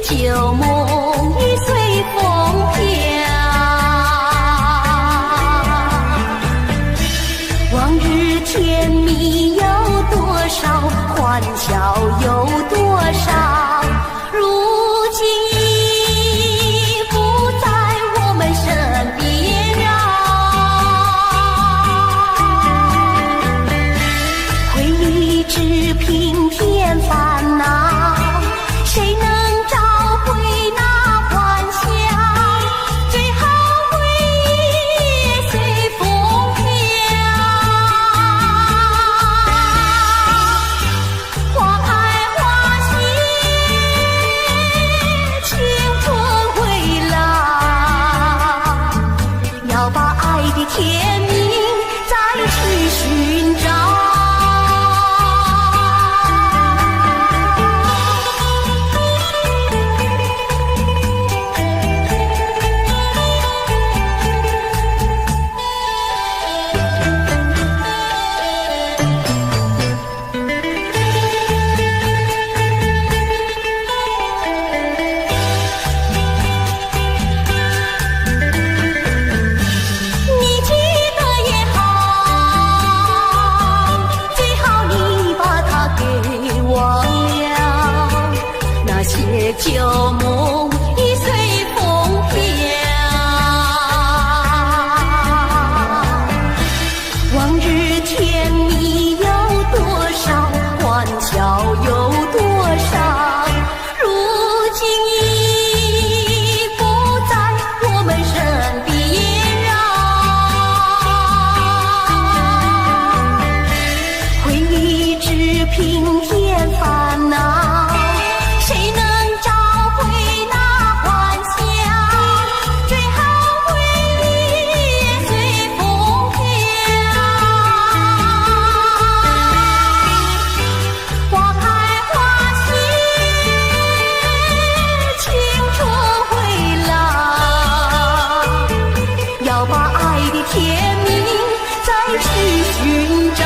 旧梦已随风飘，往日甜蜜有多少，欢笑有多少，如今已不在我们身边啊。回忆只平添烦恼，谁能找回那欢笑？最后回忆也随风飘。花开花谢，青春回老，要把爱的甜蜜再去寻找。旧梦已随风飘，往日甜蜜有多少，欢笑有多少，如今已不在我们身边啊。回忆只平添烦恼，谁能甜蜜再去寻找。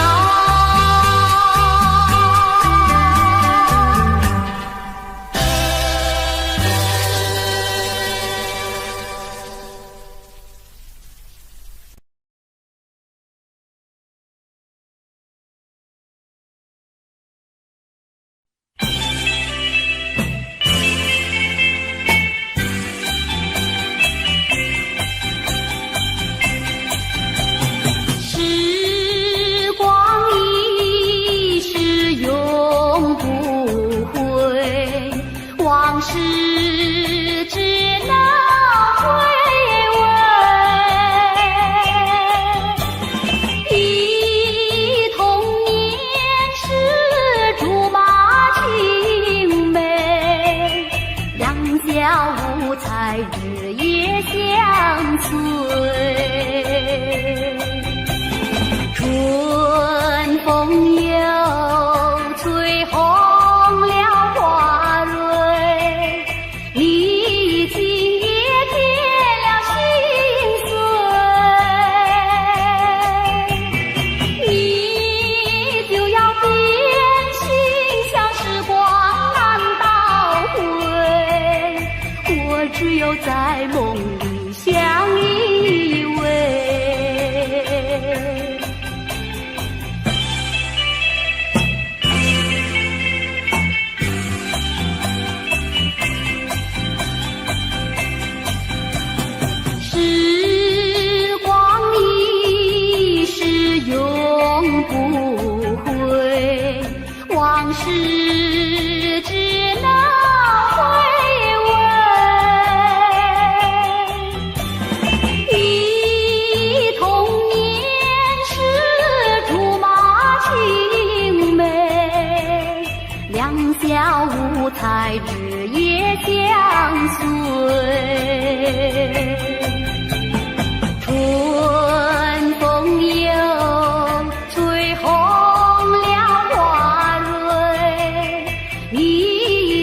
往事只能回味，忆童年时竹马青梅，两小无猜日夜相随，春风又吹红只有在梦里相依偎。时光一逝永不回，往事只能小无猜日夜相随，春风又吹红了花蕊，你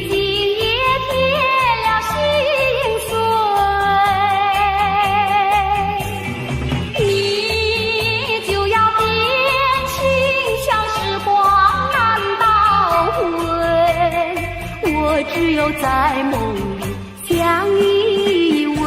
今也添了心碎，你就要变心，像时光难倒回。我我只有在梦里相依偎。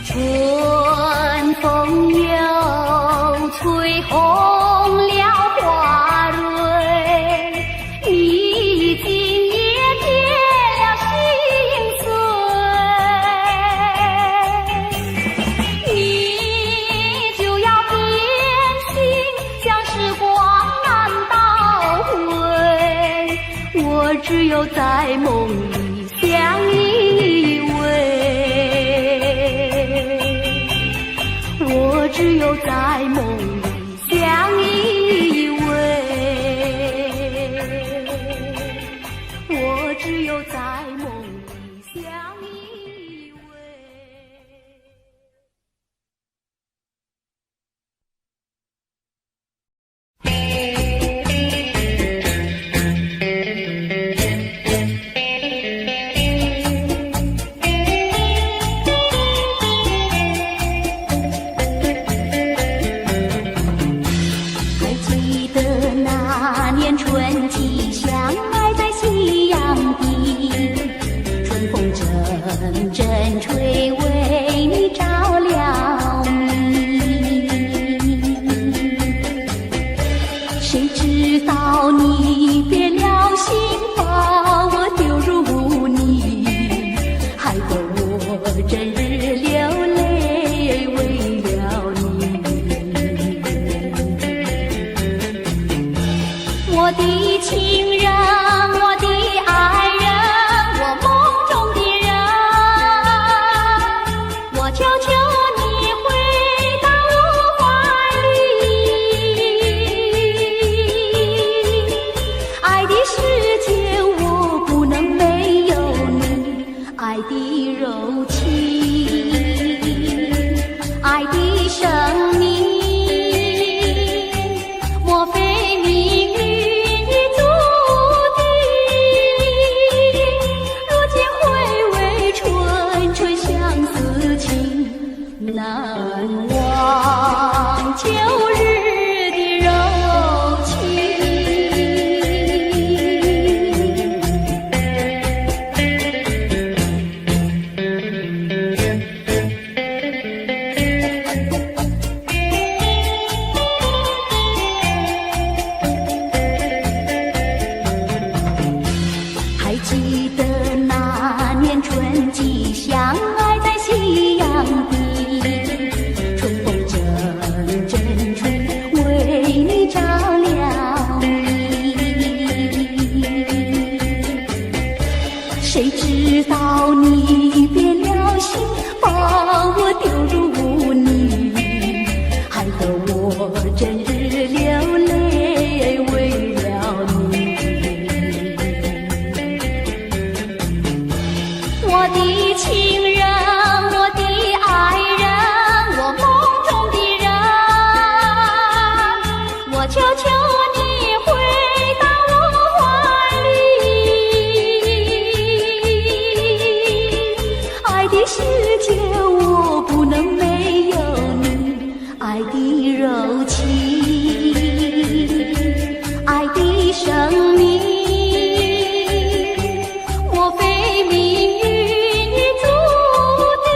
春风又吹红了花蕊，你今夜添了心碎，你就要变心，像时光难倒回，我只有在梦里相依偎。我只有在梦里相依偎，我只有在梦里相依偎。春季相爱在夕阳底，春风阵阵吹，为你照了明。谁知道你别了心，把我丢入污泥，害得我整日流泪为了你。我的情人，我的爱人，我梦中的人，我求求你回到我怀里。爱的世界我不能没有你，爱的柔情，爱的生命，莫非命运难忘旧日的柔情。还记得那年春季相爱在夕阳底，照了你，谁知道你别了心，把我丢入污泥，害得我整日流泪为了你。我的情人，我的爱人，我梦中的人，我求求你回到我怀里。爱的世界我不能没有你，爱的柔情，爱的生命，莫非命运已注定，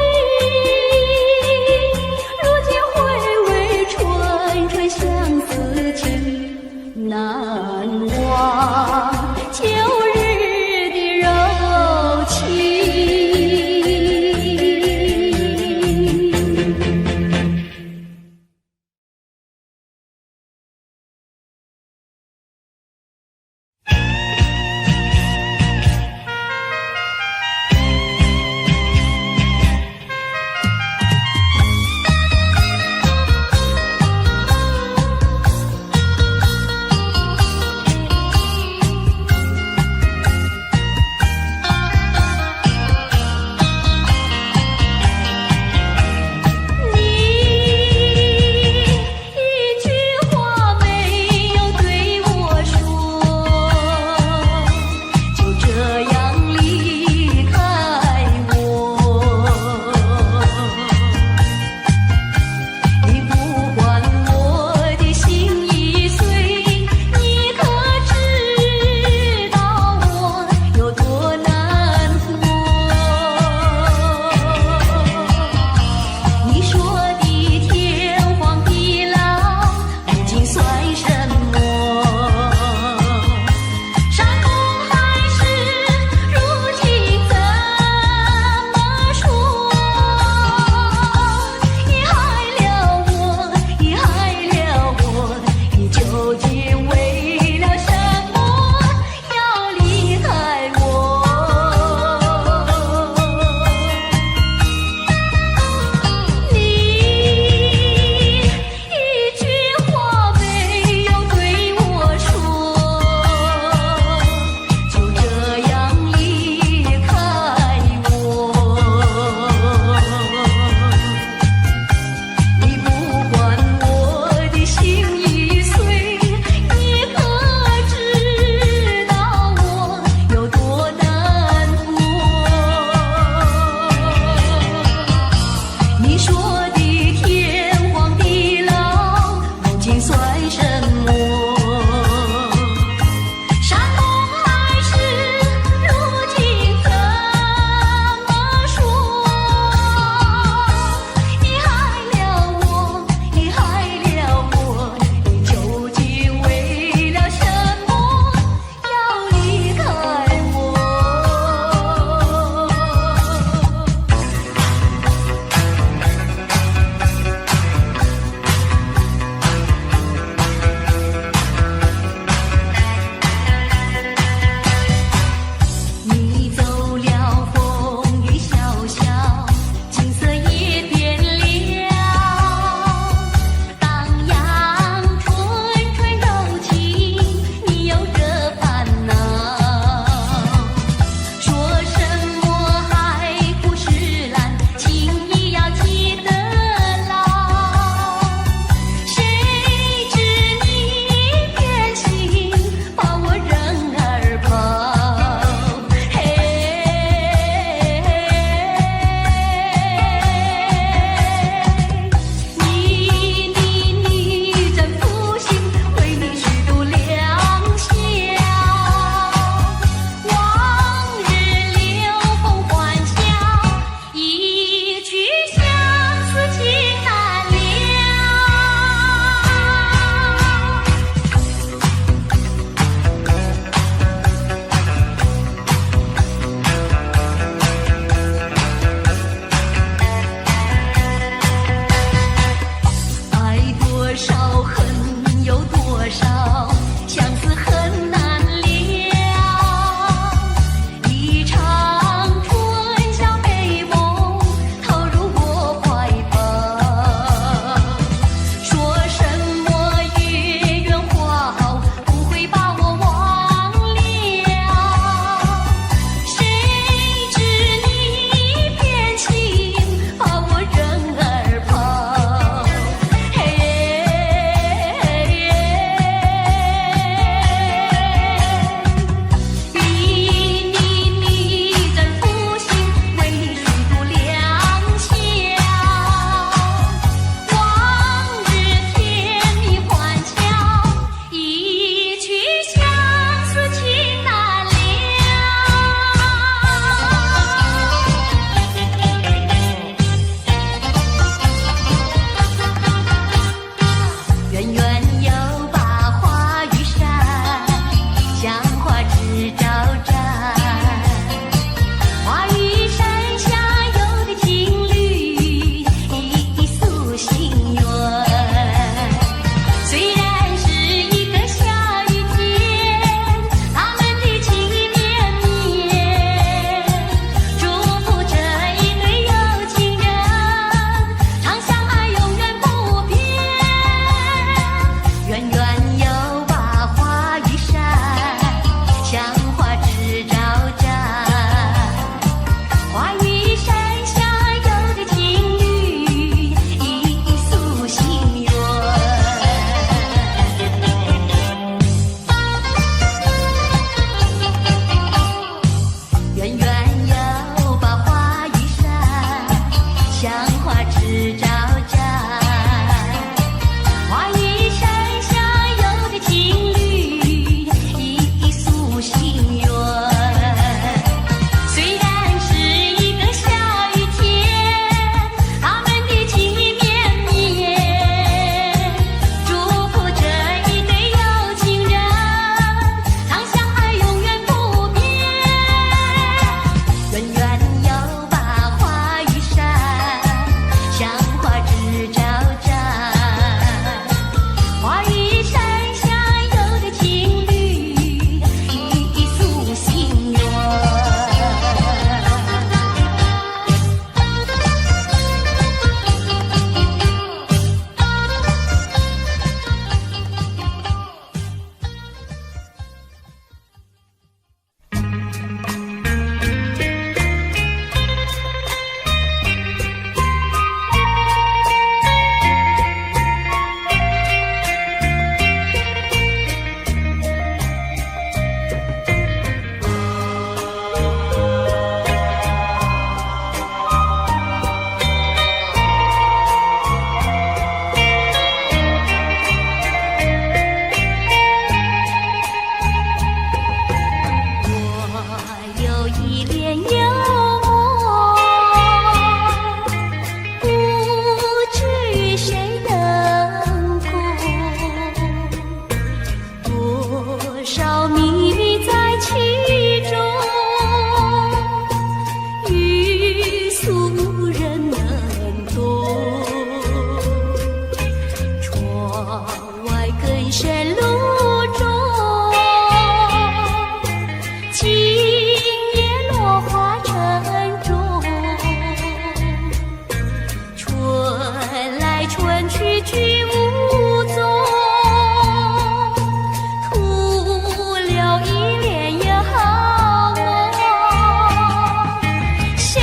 如今回味纯纯相思情，难忘旧日的柔情。更深路中，今夜落花城中，春来春去去无踪，徒留一帘幽梦。谁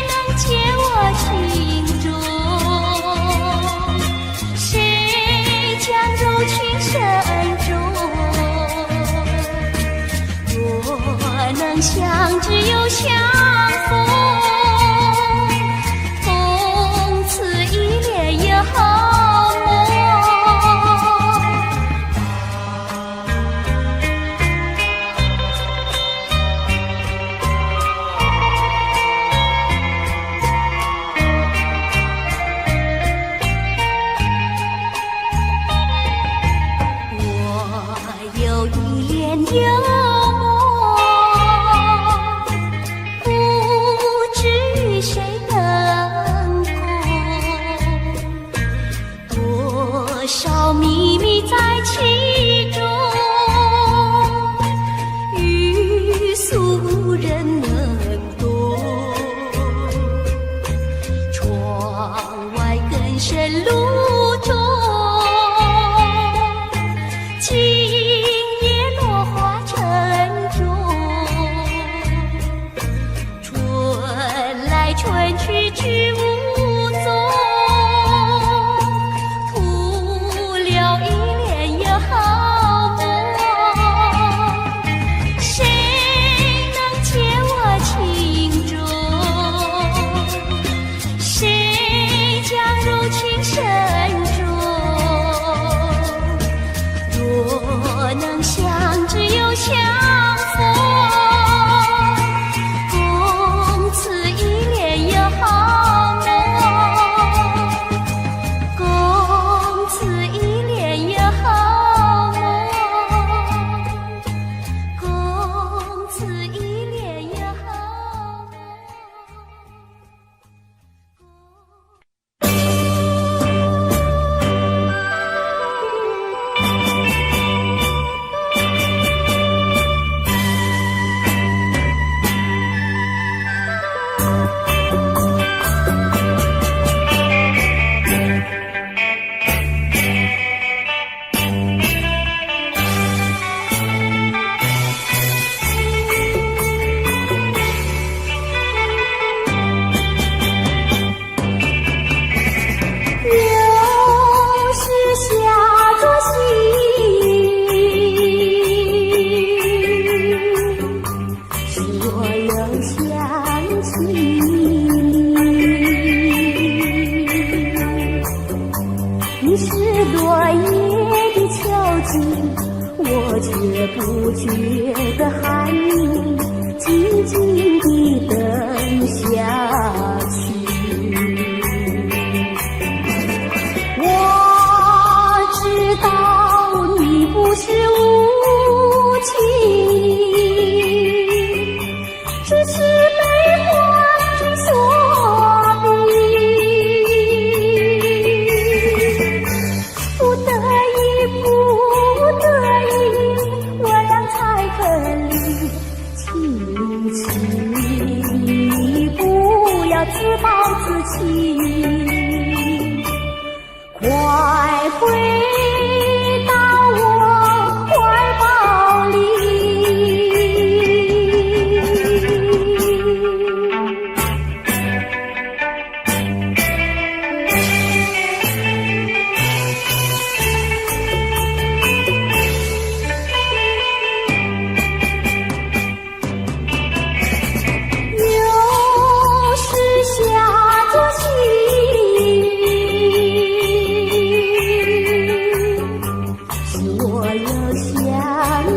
能解我情中？谁将柔情深重？若能相知又相逢，共此一帘幽梦。我有一帘幽梦，不知与谁等共，多少秘密在其中，欲诉无人能懂。窗外更深路中，今夜落花城中，春来春去去无踪，徒留一帘幽梦。谁能解我情中？谁将柔情深重？若能相知又相逢，共此一帘幽梦，共此一帘幽梦，共此一帘幽梦。又是下作夕，是我又想起你是落叶的秋景，我却不觉得寒意，静静地等下去。我知道你不是无情，只是被欢喜所逼，不得已，不得已，我俩才分离。请你不要自暴自弃，快回到我怀抱里。又是下作夕，是我又想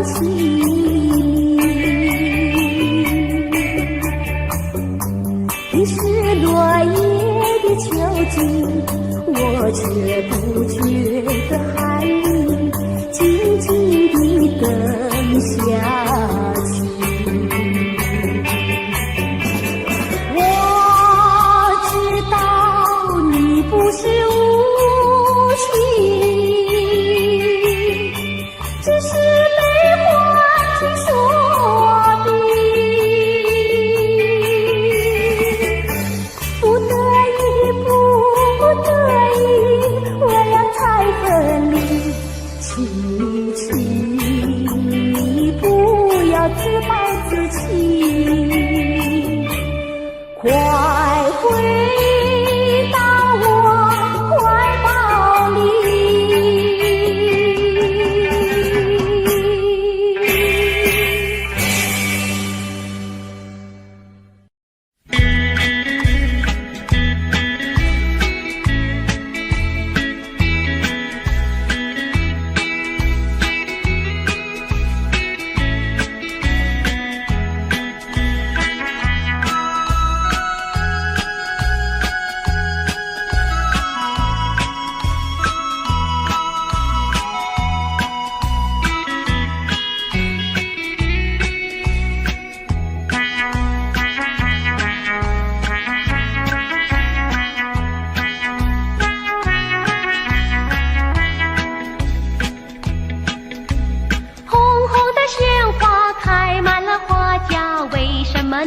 起你是落叶的秋景，我却不觉得寒意，静静地等下去。我知道你不是无情，请你，请你不要自暴自弃，快回到我怀抱里。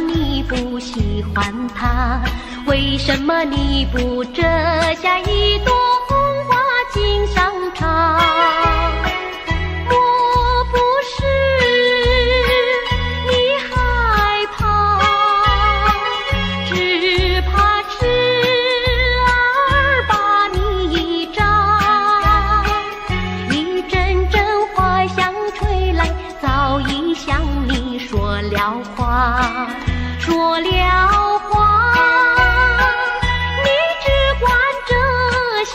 你不喜欢它？为什么你不折下一朵红花锦上插？莫不是你害怕，只怕痴儿把你扎。一阵阵花香吹来，早已向你说了话。说了话，你只管折下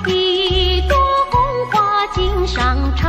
一朵红花锦上插。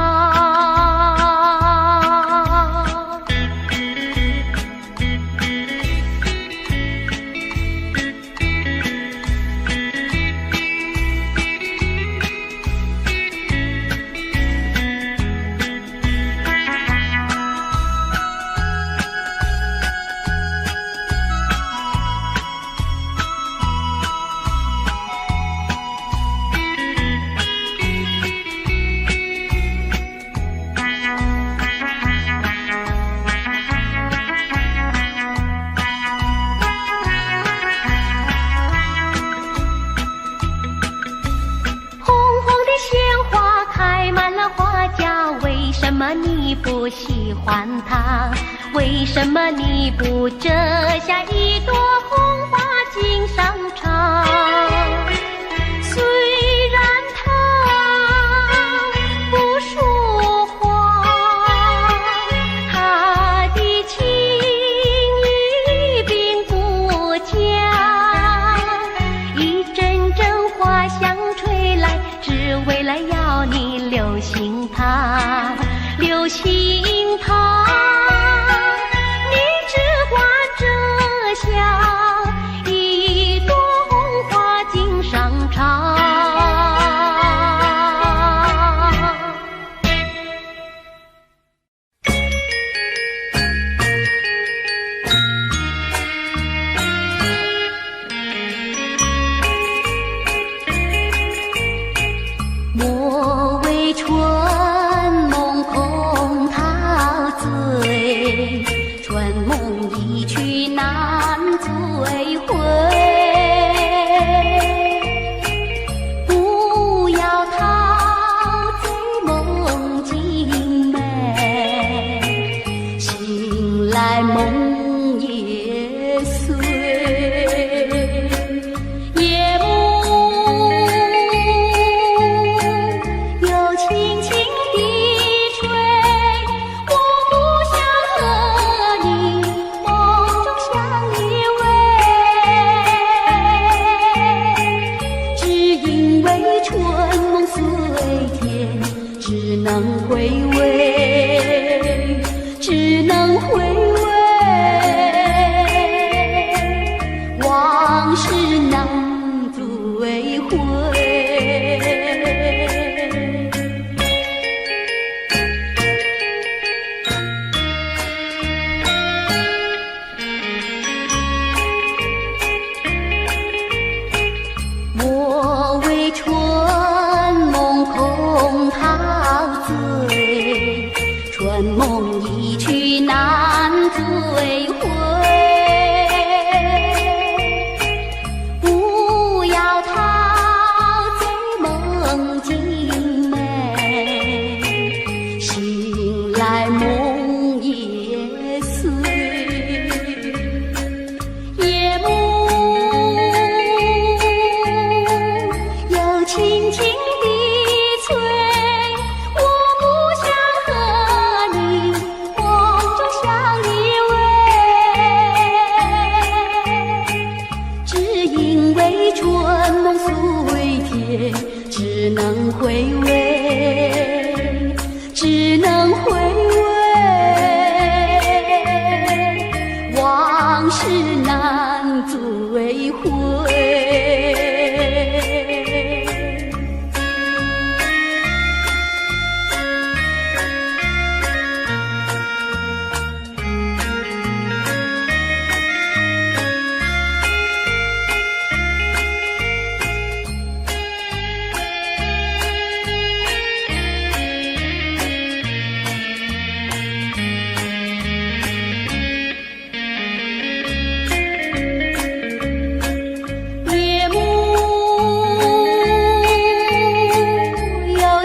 为什么你不喜欢它？为什么你不折下一朵红花锦上插？虽然它不说话，它的情意并不假。一阵阵花香吹来，只为了要你留心它。留心它，你只管折下一朵红花锦上插。莫为春春梦一去难追回，不要陶醉梦境美，醒来梦也碎。夜幕又轻轻地吹，我不想和你梦中相依偎，只因为春梦碎天，只能回味，只能回味，往事难追回。莫为春梦空陶醉，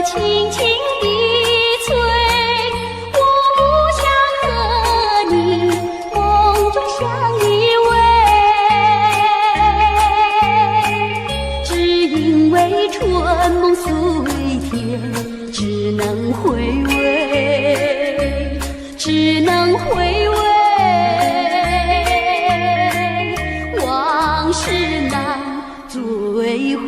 轻轻地催，我不想和你梦中相依偎，只因为春梦随天，只能回味，只能回味，往事难追回。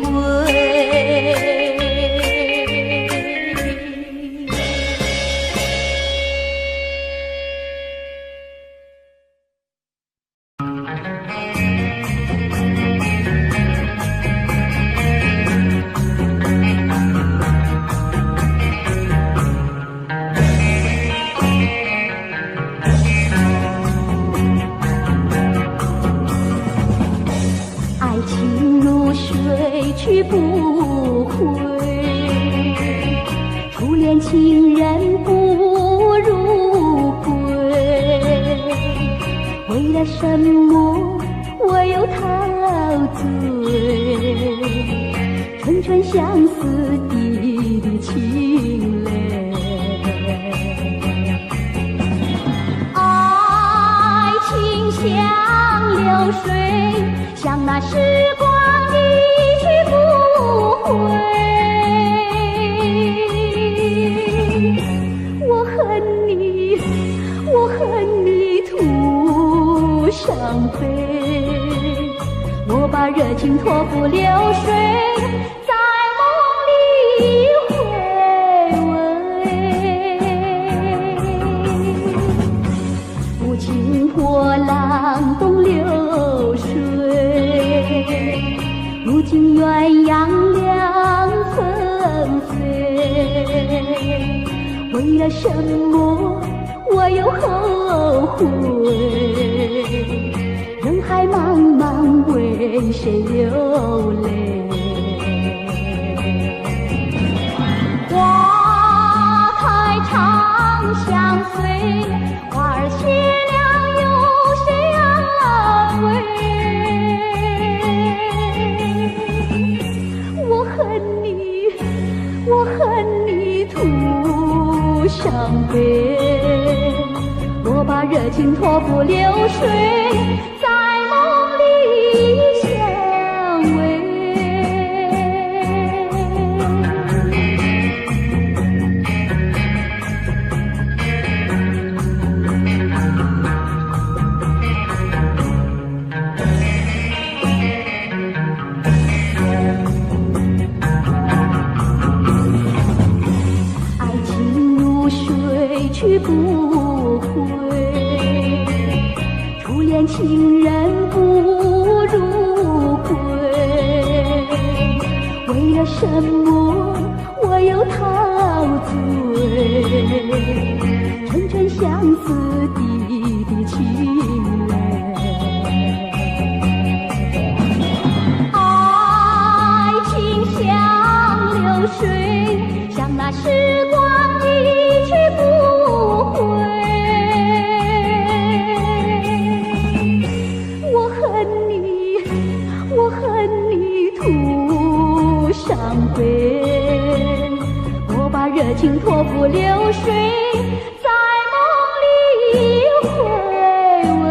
去不回，初恋情人不如归。为了什么我又陶醉？春春相思滴滴清泪。爱情像流水，像那时光一去不回，我恨你，我恨你徒伤悲，我把热情托付流水，在梦里回味，无情波浪东流水，如今鸳鸯两纷飞，为了什么我又后悔？人海茫茫，为谁流泪？花开长相随，花儿谢了有谁安慰？我恨你徒伤悲，我把热情托付流水，在梦里相偎。去不回，初恋情人不如归。为了什么我又陶醉？春春相思滴滴清泪。爱情像流水，像那时光一去不回，我恨你徒伤悲，我把热情托付流水，在梦里回味。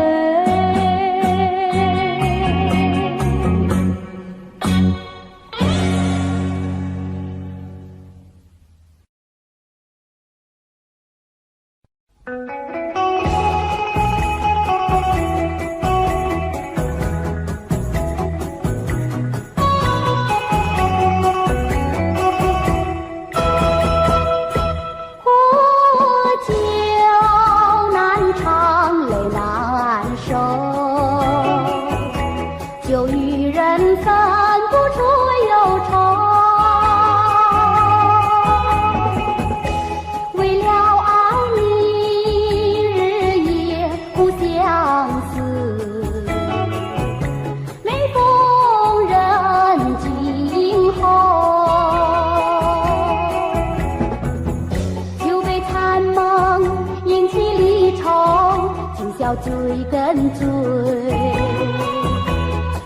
要追跟追，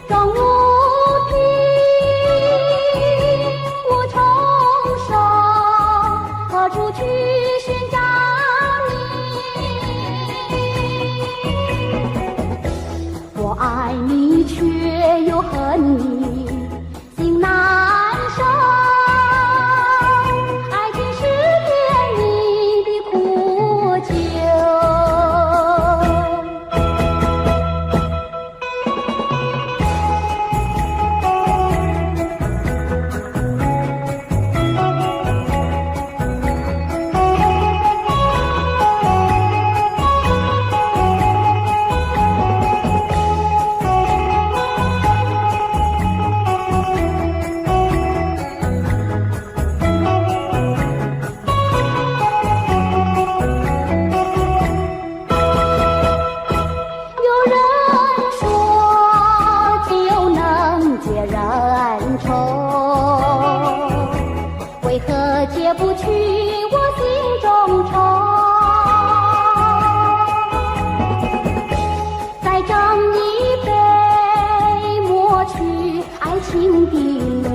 终无凭无重生。不去我心中愁。再斟一杯，抹去爱情的泪。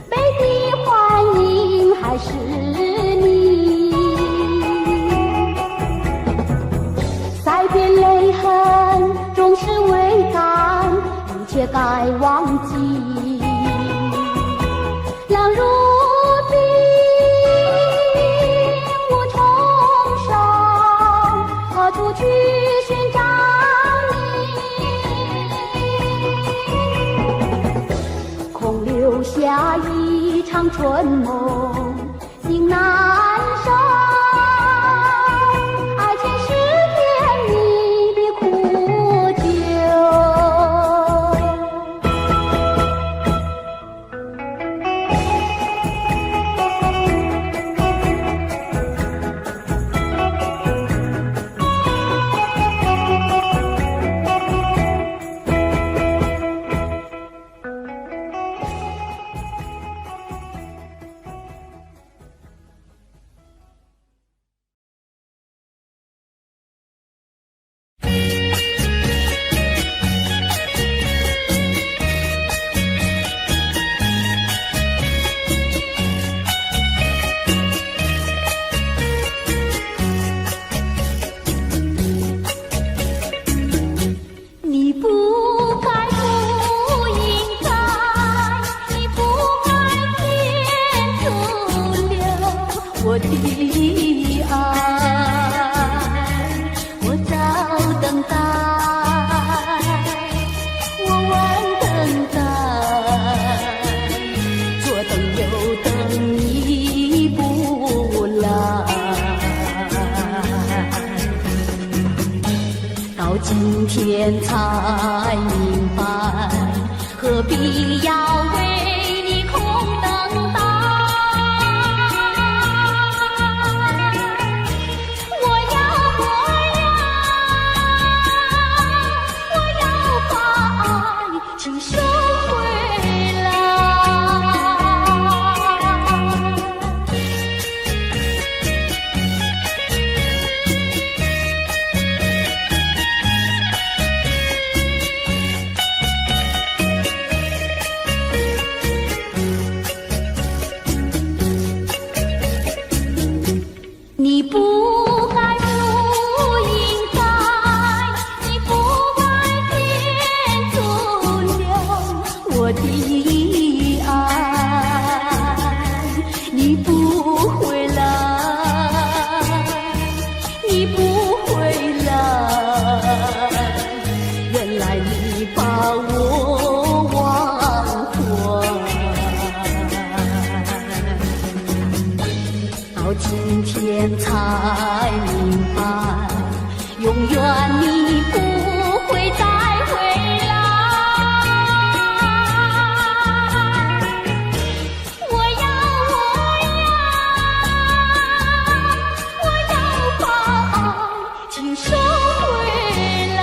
杯底幻影还是你，再别泪痕终是未干，一切该忘记。浪如冰，无从上，何处去寻找你？空留下一场春梦，心难收。爱情是甜蜜的苦酒。我的爱，我早等待，我晚等待，左等右等你不来。到今天才明白，何必要为你空等待。你不该不应该，你不该天阻留我的爱，你不回来，你不回来，原来你把我忘怀。到今天才明白，永远你不会再回来。我要把爱请收回来。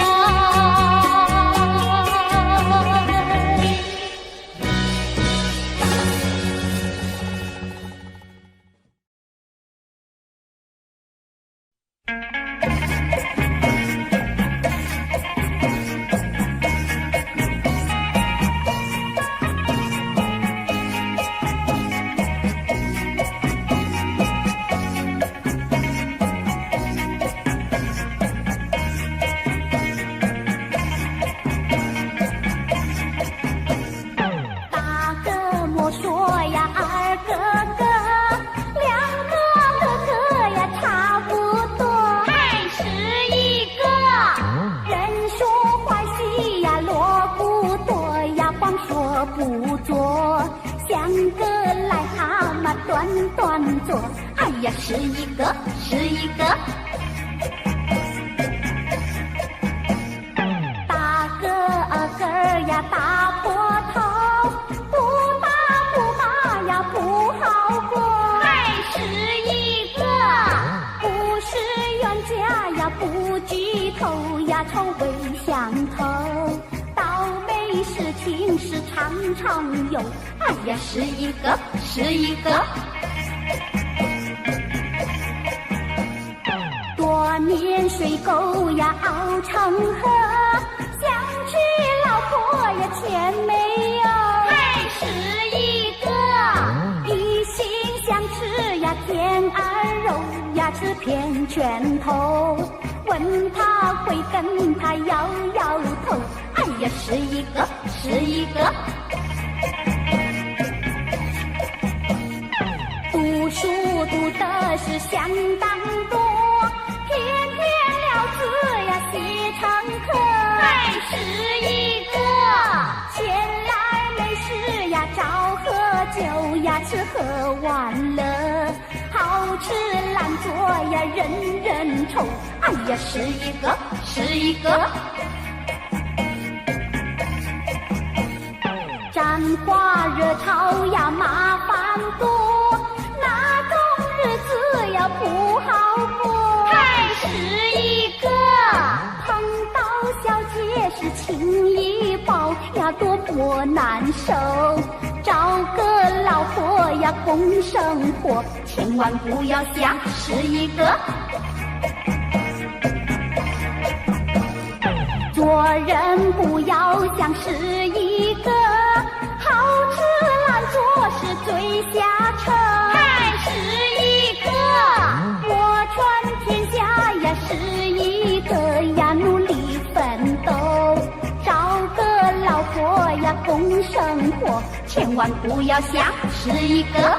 不做，像个癞蛤蟆短短做，哎呀，是一个是一个。大个个呀大坡头，不大不大呀不好过，还是一个。不是冤家呀不聚头呀，愁味相投，倒霉事事情是常常有，哎呀，是一个是一个。多年水沟呀熬成河，想娶老婆呀钱没有，还是一个。一心想吃呀甜儿肉呀，吃片拳头。问他会跟他摇摇头，哎呀，是一个是一个。读书读的是相当多，天天了字呀写成课，还是一个。闲来没事呀找喝酒呀，吃喝玩乐，好吃懒做呀人人愁，哎呀，是一个是一个。沾花惹草呀麻烦多，那种日子呀不好过，还是一个。碰到小姐是情谊抱呀多么难受，找个老婆呀共生活，千万不要想是一个。做人不要想是一个，好吃懒做是最下策，还是一个。我传天下呀是一个呀，努力奋斗，找个老婆呀共生活，千万不要想是一个。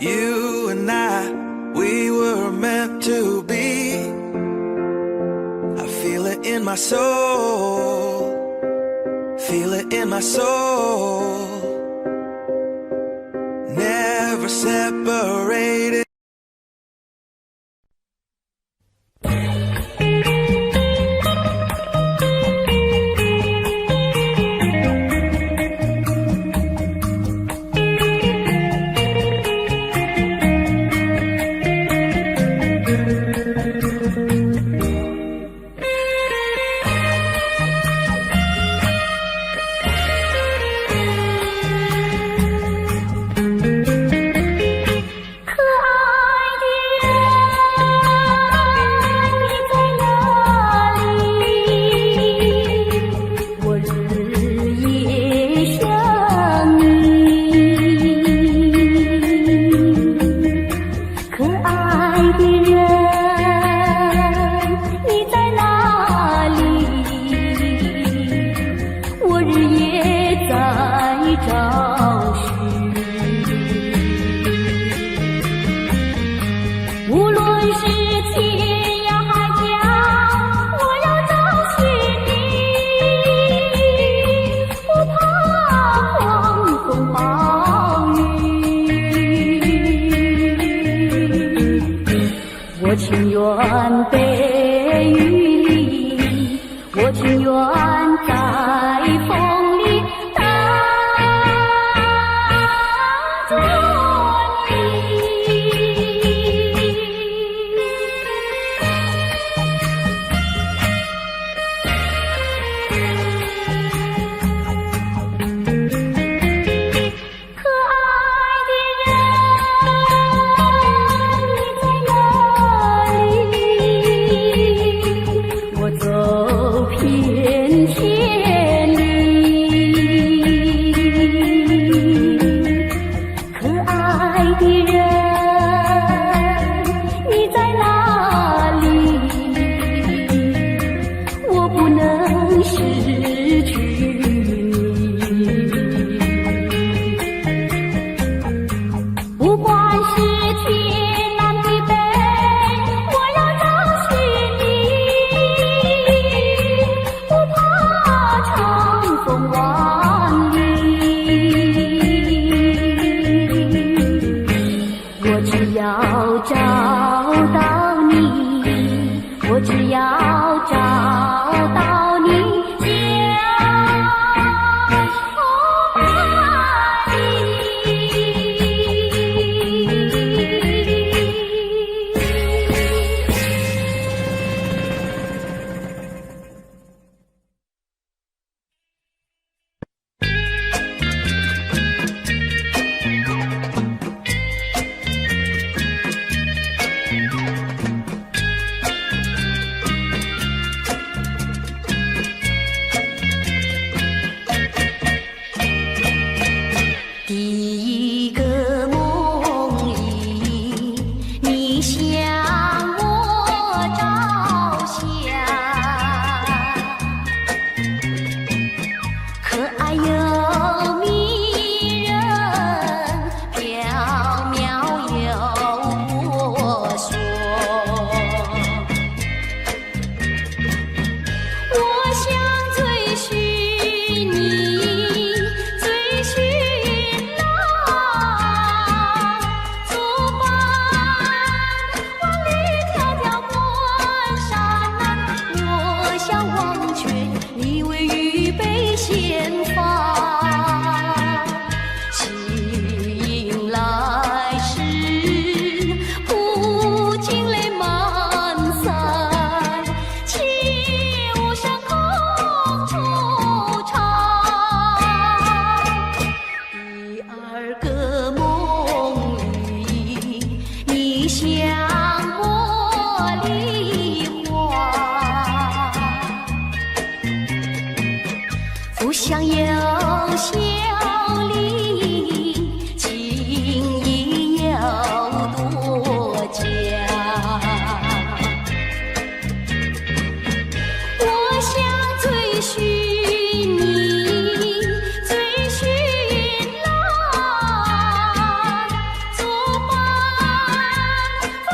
You and I, we were meant to be. I feel it in my soul. Feel it in my soul. Never separated.我情愿被雨淋，我情愿在风里等着你。可爱的人，你在哪里？我走遍千里。可爱的人，你在哪里？我不能失去你。不管是天南地北，我要找寻你，不怕长风万里。我只要找到你，我只要找到你，将爱第一个梦里，你向我照相，可爱又迷人，缥缈又婆娑。我想追寻你，追寻你为预备先发，吸引来时不禁泪满腮，起舞上空惆怅。第二个梦里，你向我梨花，不想有笑里，情意有多假。我想追寻你，追寻浪，作伴风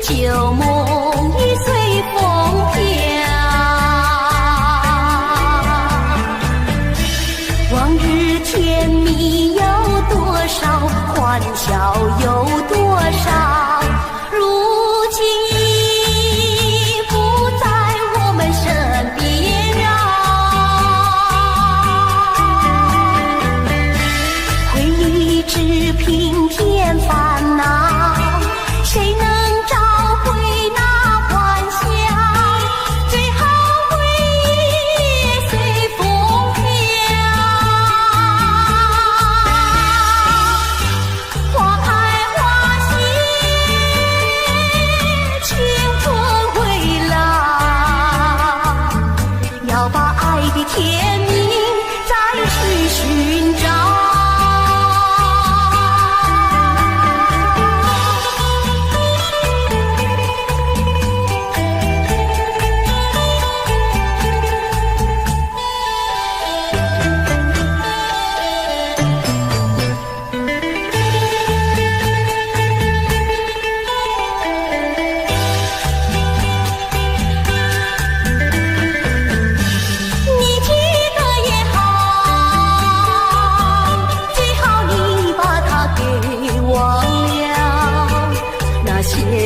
旧梦已随风飘，往日甜蜜有多少，欢笑有多少，如今已不在我们身边啊。回忆只平添烦恼，谁能找回那欢笑？最后回忆也随风飘。花开花谢，青春回老，要把爱的甜蜜再去寻找。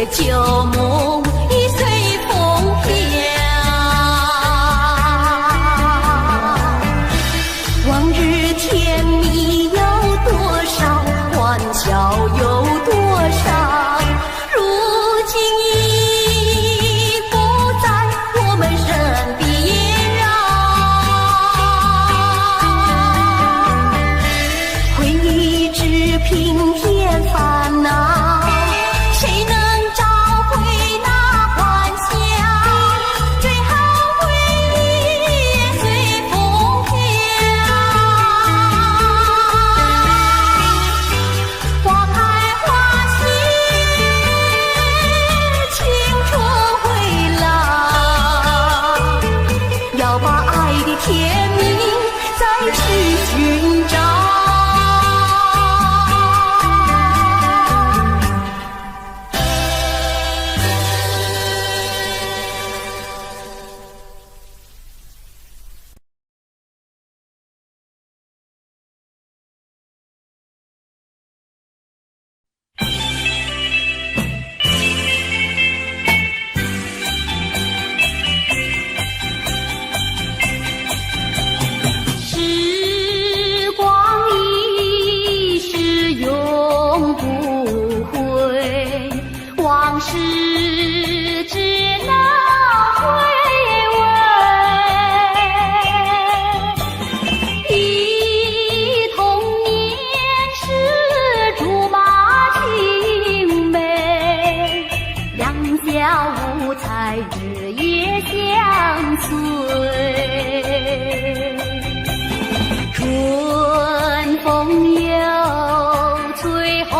旧梦已随风飘，往日甜蜜有多少，欢笑有多少，如今已不在我们身边啊。回忆只平添烦恼，谁能甜蜜再去寻找。往事只能回味，忆童年时竹马青梅，两小无猜日夜相随，春风又吹红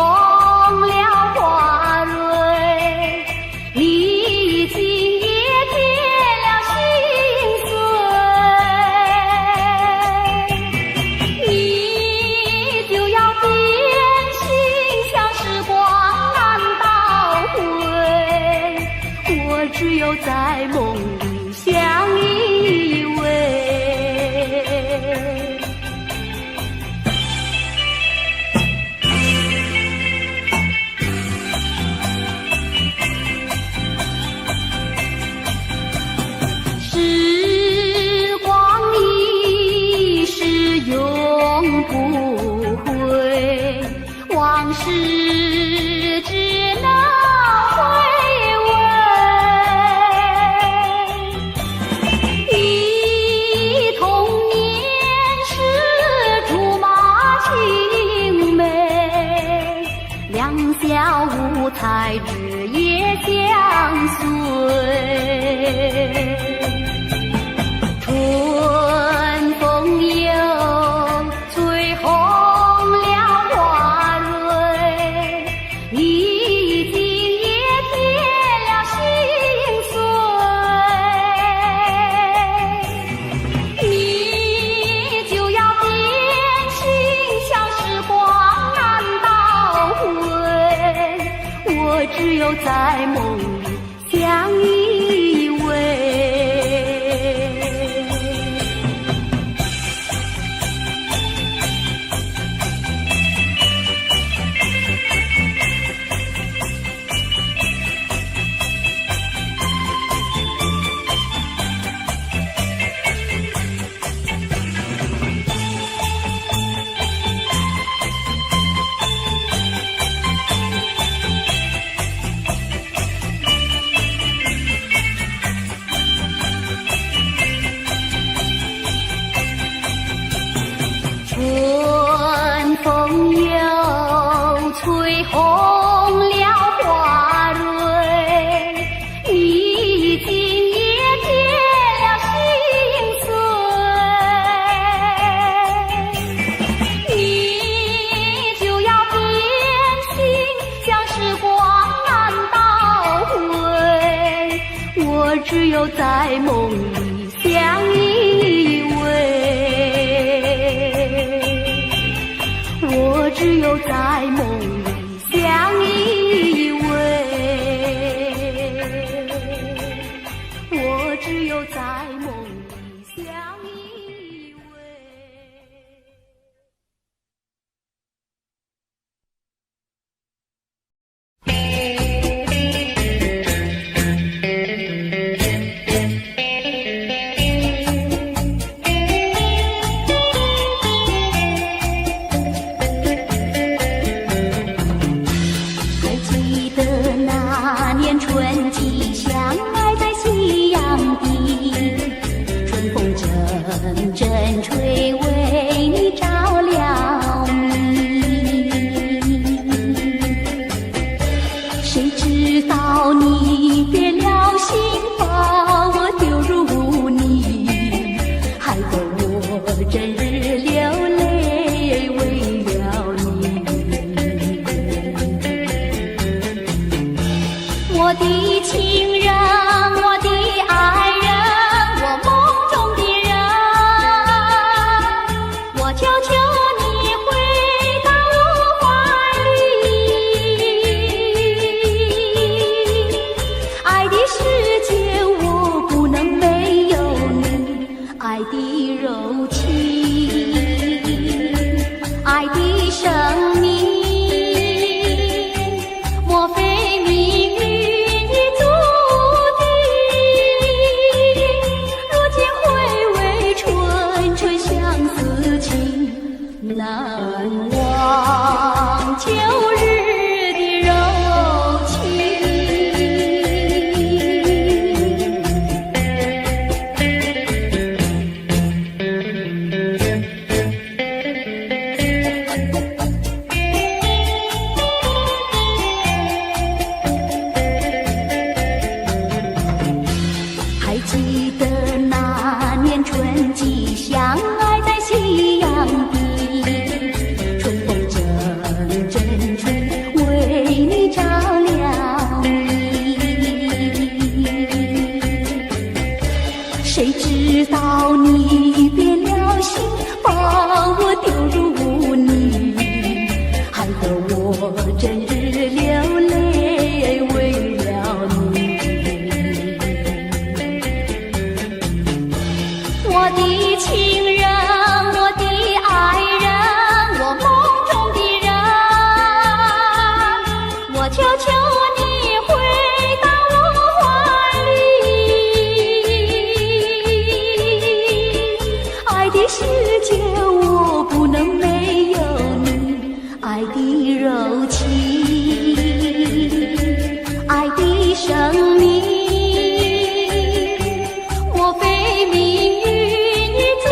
只有在梦里相依偎，爱日夜相随。春风又吹红了花蕊，你今也添了心碎。你就要变心，像时光难倒回，我只有在梦里相依偎。春风又吹红了花蕊，你今也添了心碎。你就要变心，像时光难倒回，我只有在梦里相依偎。我只有在梦里相依偎，我只有在梦里相依偎。春季相爱在夕阳底，春风阵阵吹，为你照了明。谁知道你变了心，把我丢入污泥，害得我整日流泪为了你。我的情人，我的爱人，我梦中的人，我求求你回到我怀里。爱的世界我不能没有你，爱的柔情，爱的生命，莫非命运难忘旧日的柔情。还记得那年春季相爱在夕阳底，谁知道你变了心，把我丢入污泥，害得我整日流泪为了你。我的情人，我的爱人，我梦中的人，我求求你回到我怀里。爱的世界我不能没有你，爱的柔情，爱的生命，莫非命运已注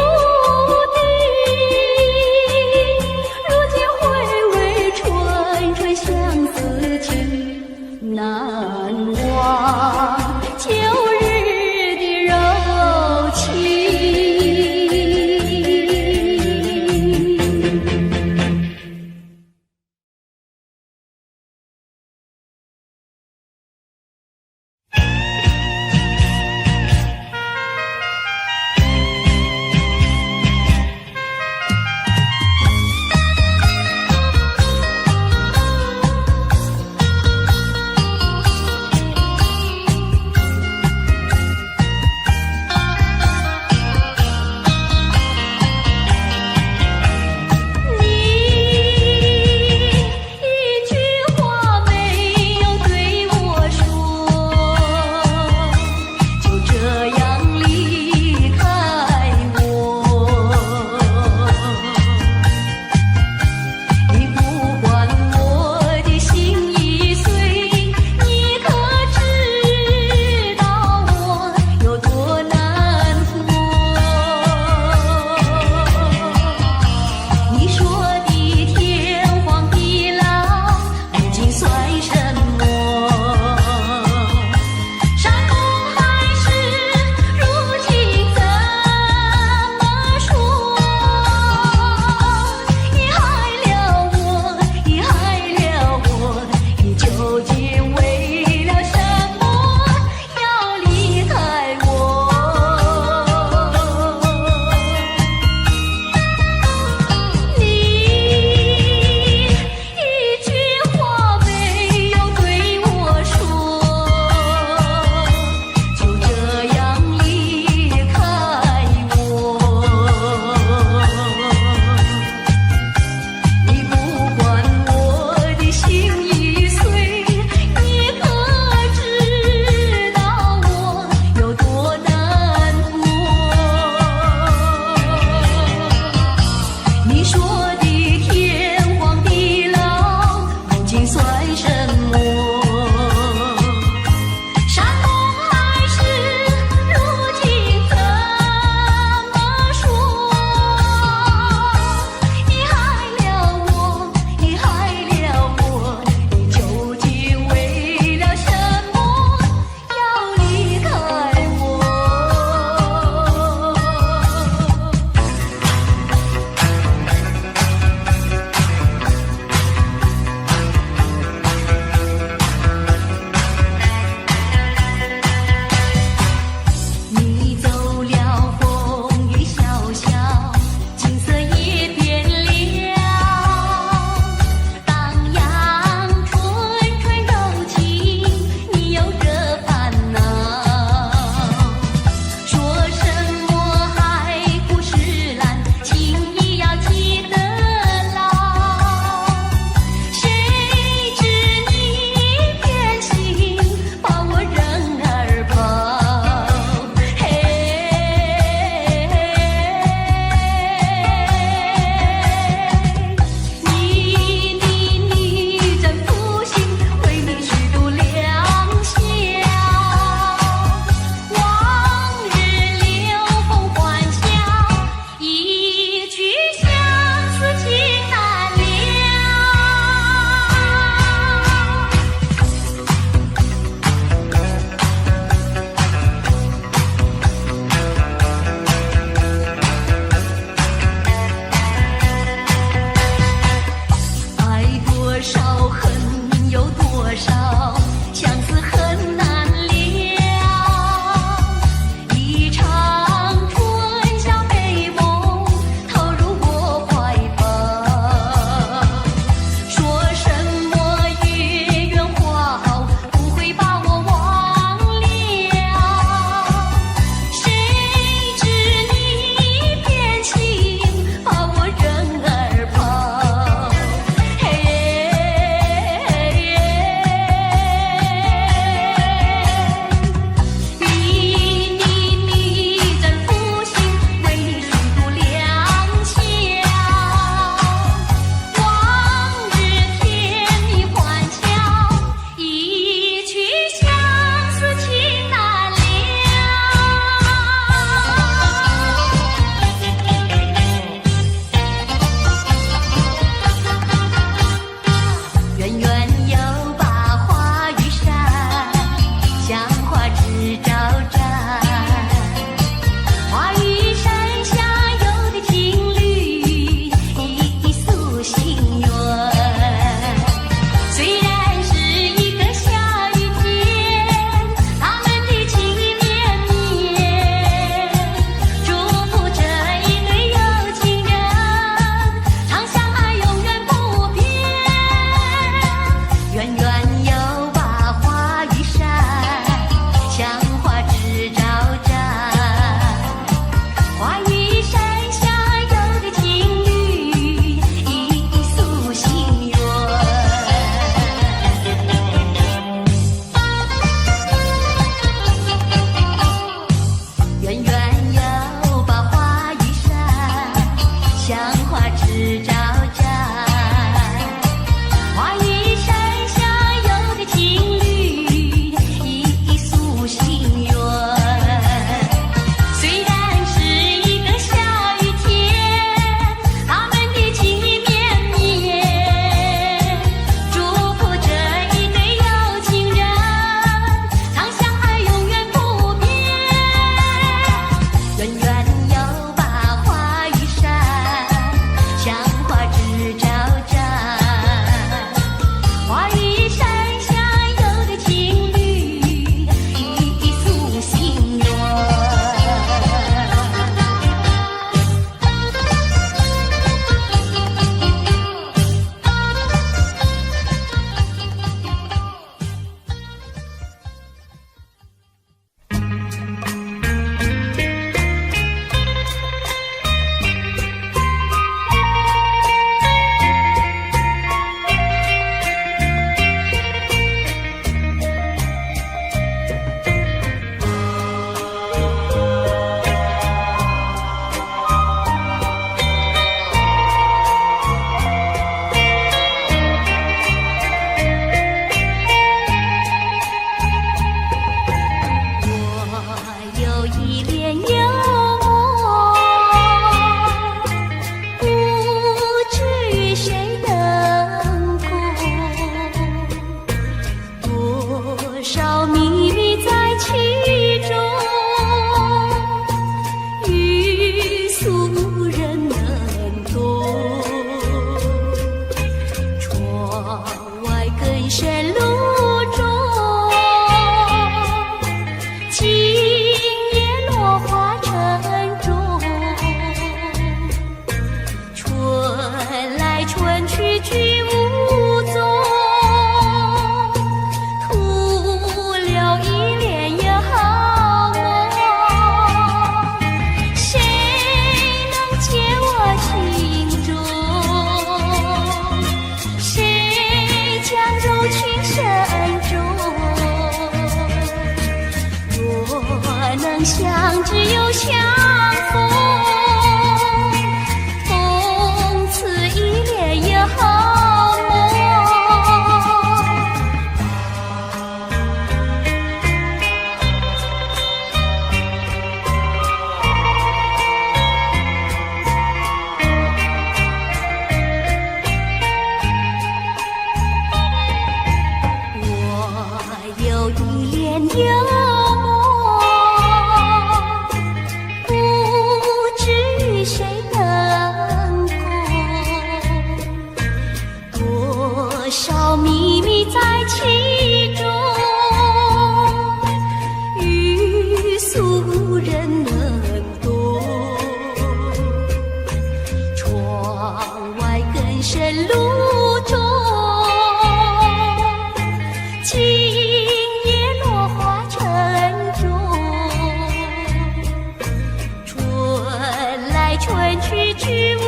去去无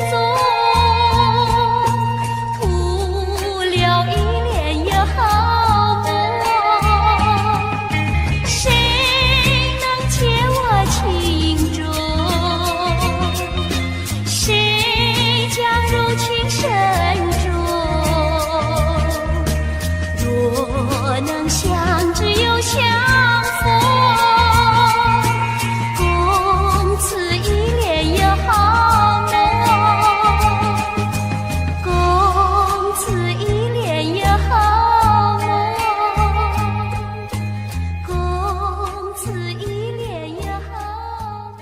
踪，徒留一帘又好梦。谁能解我情衷？谁将入情深中？若能相知又相逢，共此一帘又好梦，共此一帘又好梦，共此一帘又好梦。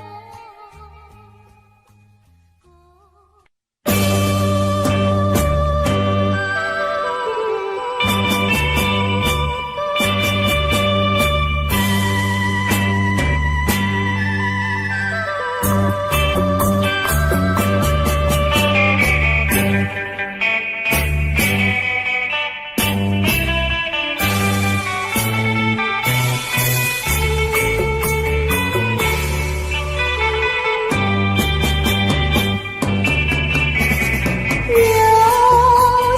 又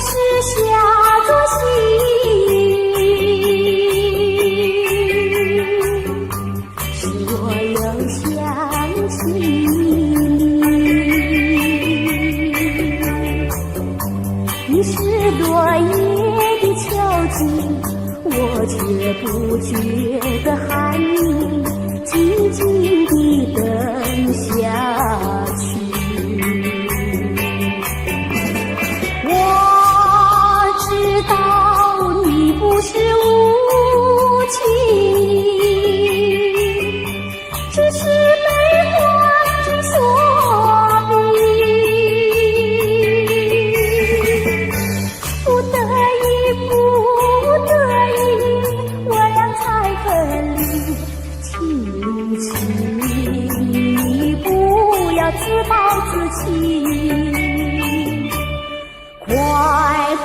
是下作戏，使我又想起你是落叶的秋景，我却不觉得寒意，静静地等下去。我知道你不是无情，只是悲欢之所逼。不得已，不得已，我俩才分离。请你不要自暴自弃。快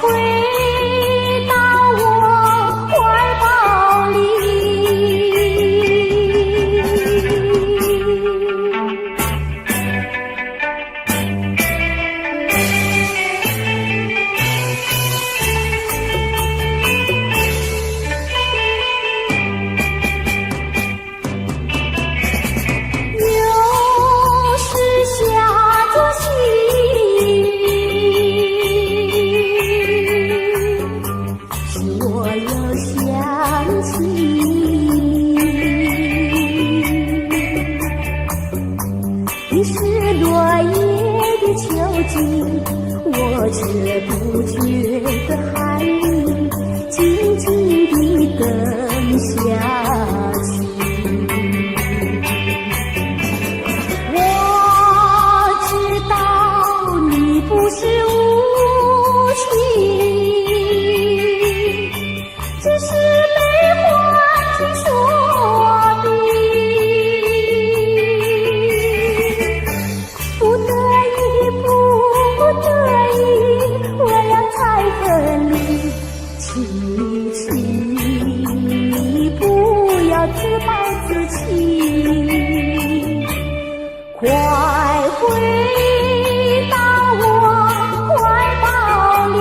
回到我怀抱里。又是下作戏，使我又想起你是落叶的秋景，我却不觉得寒意，静静地等下去。我知道你不是无情，只是悲欢之所逼。不得已，不得已，我俩才分离。请你不要自暴自弃。快回到我怀抱里。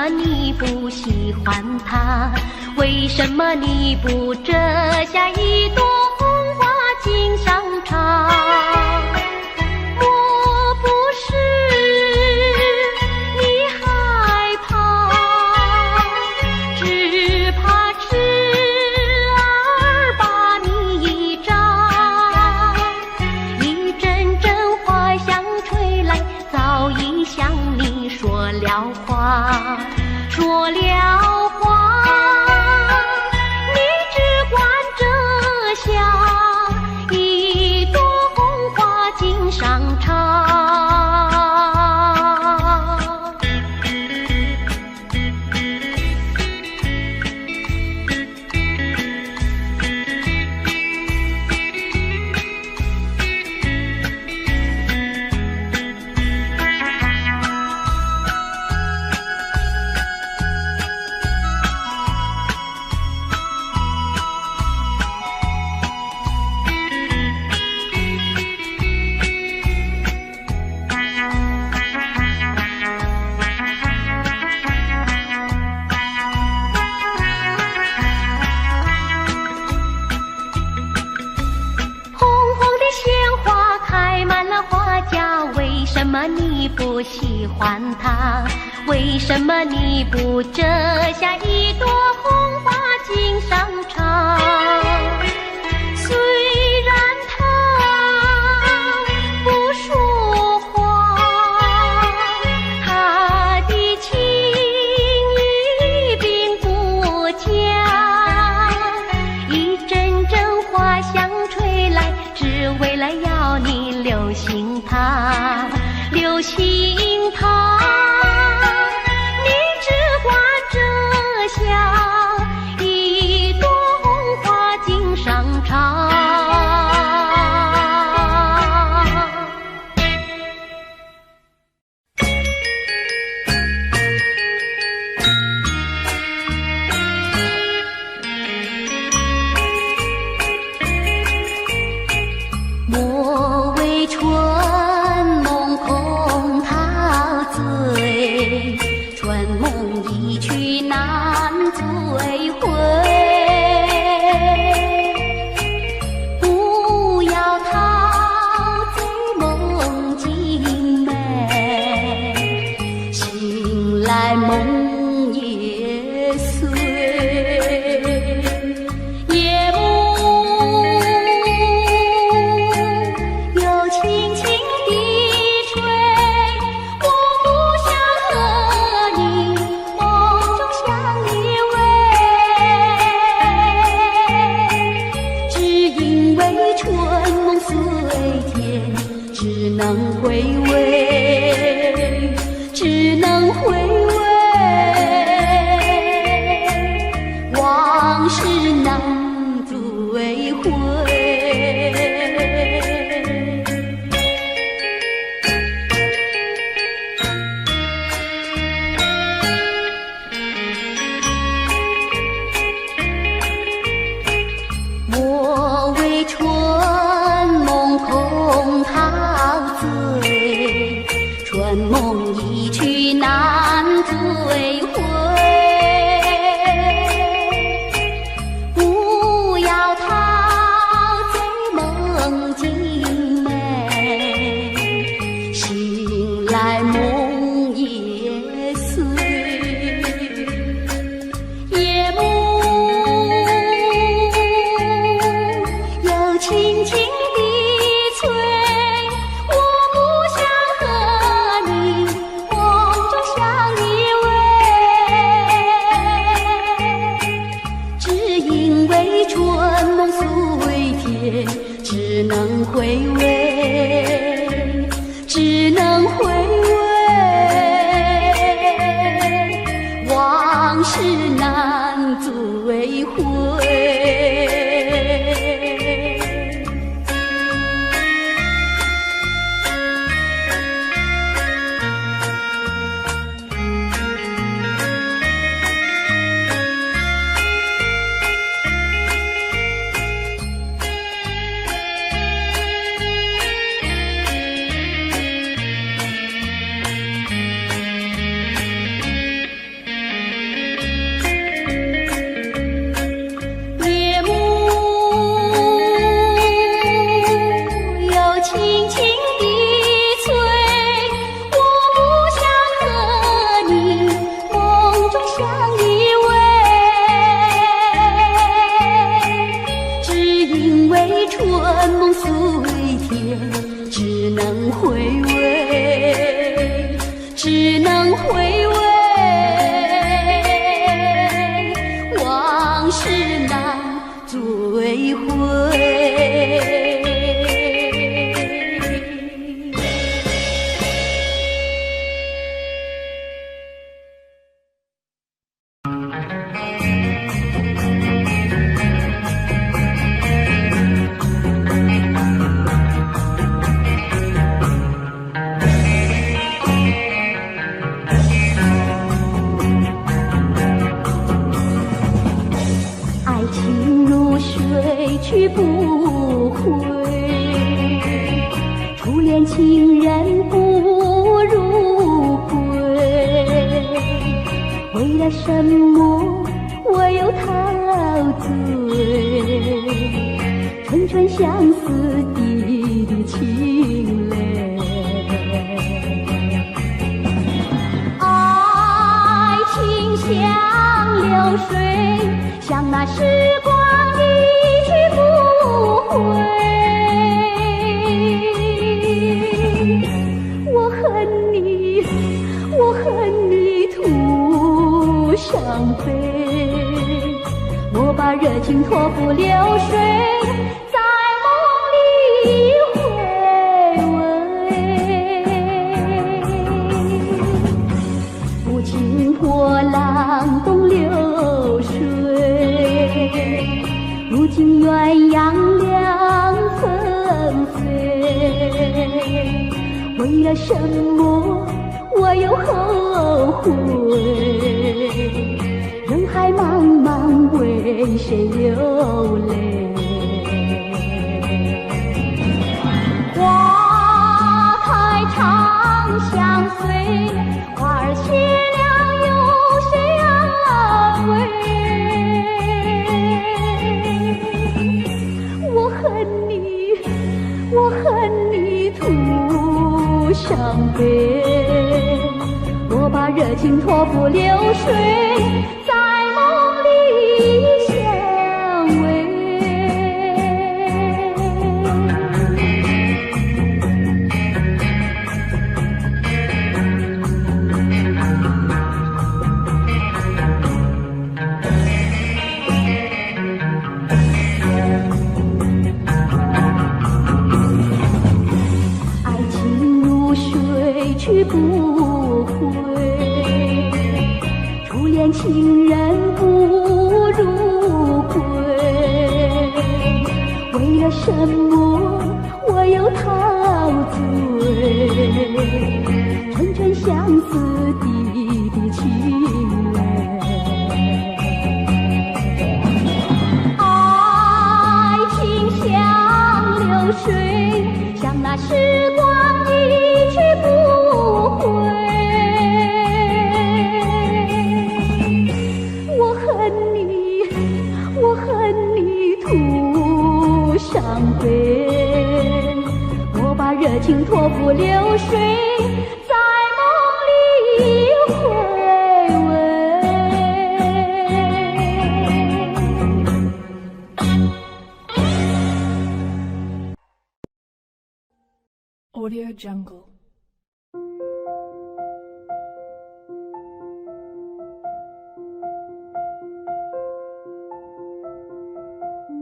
么你不喜欢它？为什么你不折下一朵红花锦上插？莫不是你害怕，只怕痴说了话，你只管着笑，一朵红花锦上插。为什么你不喜欢它？为什么你不折下一朵红花锦上插？虽然它不说话，它的情意并不假，一阵阵花香吹来，只为了要你留心它，留心它，你只管着笑，一朵红花锦上插。莫为春梦空陶醉，春梦一去难追回。不要陶醉梦境美，醒来梦也碎。夜幕又轻轻地吹，我不想和你梦中相依偎，只因为春梦虽甜，只能回味，只能回味，往事难追回。莫为春梦空陶醉，春梦一去难追回。不要陶醉梦境美，醒来梦也碎。夜幕又轻轻地吹，我不想和你梦中相依偎，只因为春梦虽甜，只能回味，只能回味，往事难追回。夜幕又轻轻地吹，我不想和你梦中相依偎，只因为春梦虽甜，只能回味，只能回味，去不回。初恋情人不如归，为了什么我又陶醉？春春相思滴滴情泪，爱情像流水，像那时光一去不回。我恨你，我恨你徒伤悲，我把热情托付流水，在梦里回味。无情波浪东流水，如今鸳鸯两纷飞。为了什么我又后悔？人海茫茫，为谁流泪？花开长相随，花儿谢了有谁安慰？我恨你，我恨你徒伤悲，我把热情托付流水，在梦里相偎。爱情如水去不回，初恋情人不如归。为了什么我又陶醉？春春相思滴滴情泪，爱情像流水，像那时光一去不回。我恨你，我恨你徒伤悲，我把热情托付流水，在梦里回味。Audio Jungle.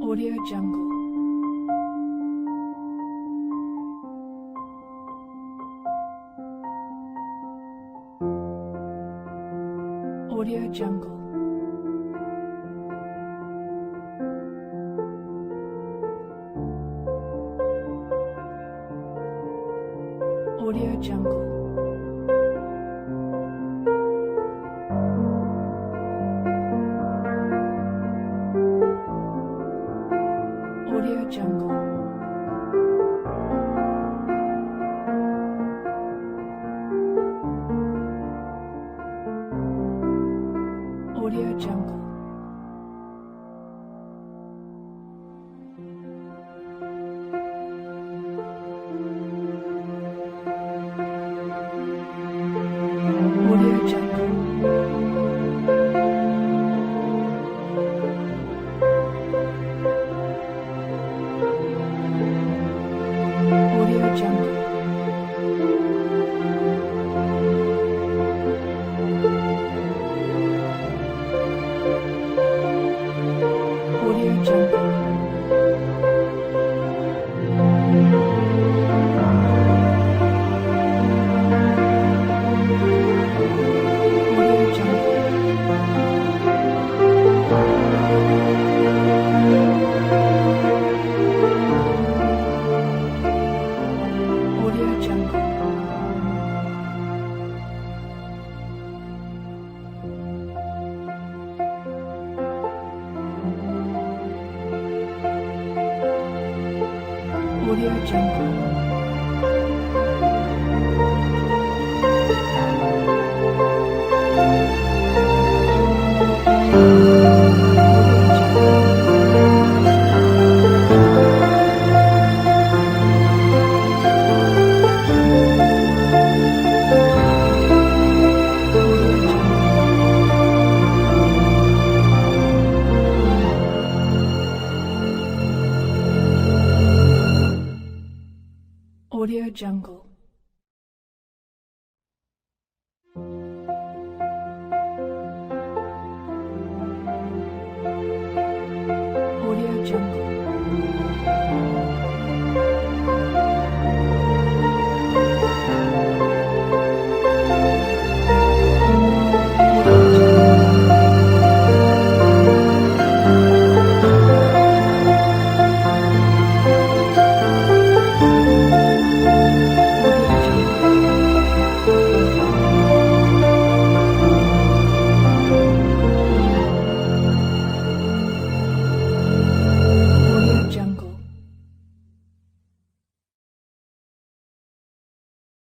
Audio Jungle. Audio Jungle. Audio Jungle. Audio Jungle. Audio Jungle. Audio Jungle. Audio Jungle. Audio Jungle. Audio Jungle. Audio Jungle.